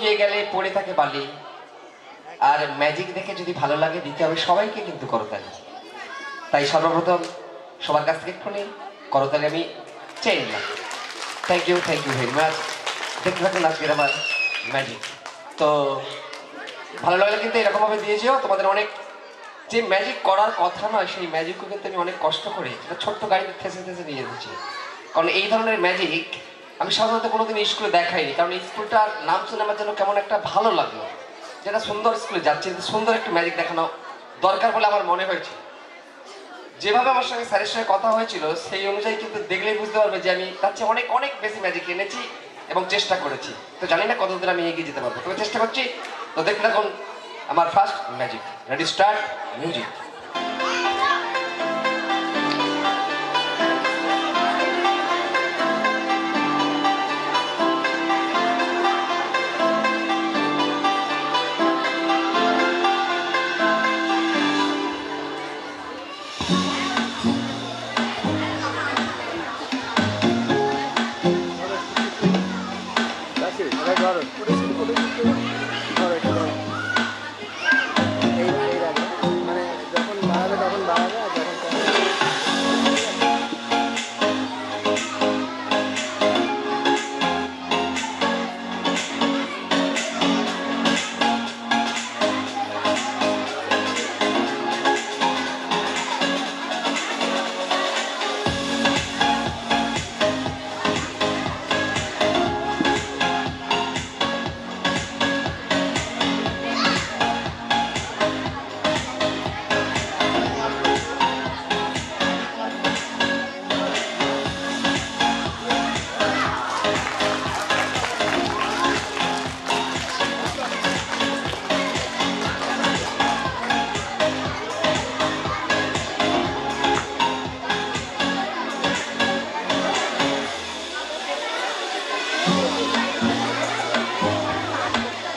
শুকিয়ে গেলে পড়ে থাকে বালি, আর ম্যাজিক দেখে যদি ভালো লাগে দিতে হবে সবাইকে কিন্তু করতালি। তাই সর্বপ্রথম সবার কাছ থেকে একটুখানি করতালি আমি চাই না। Thank you very much. দেখতে থাকুন আজকের আমার ম্যাজিক। তো ভালো লাগলে কিন্তু এরকমভাবে দিয়েছিও। তোমাদের অনেক যে ম্যাজিক করার কথা নয় সেই ম্যাজিকও কিন্তু আমি অনেক কষ্ট করে একটা ছোট্ট গাড়িতে থেসে নিয়ে এসেছি। কারণ এই ধরনের ম্যাজিক আমি সাধারণত কোনোদিন স্কুলে দেখাইনি, কারণ এই স্কুলটার নাম শুনে আমার যেন কেমন একটা ভালো লাগলো, যেটা সুন্দর স্কুলে যাচ্ছে, সুন্দর একটু ম্যাজিক দেখানো দরকার বলে আমার মনে হয়েছে। যেভাবে আমার সঙ্গে স্যারের সঙ্গে কথা হয়েছিল সেই অনুযায়ী কিন্তু দেখলেই বুঝতে পারবে যে আমি তার চেয়ে অনেক অনেক বেশি ম্যাজিক এনেছি এবং চেষ্টা করেছি। তো জানি না কতদূর আমি এগিয়ে যেতে পারবো, তবে চেষ্টা করছি। তো দেখতে থাকুন আমার first magic. Ready, start, music.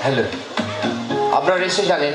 Hello, আপনারা নিশ্চয়ই জানেন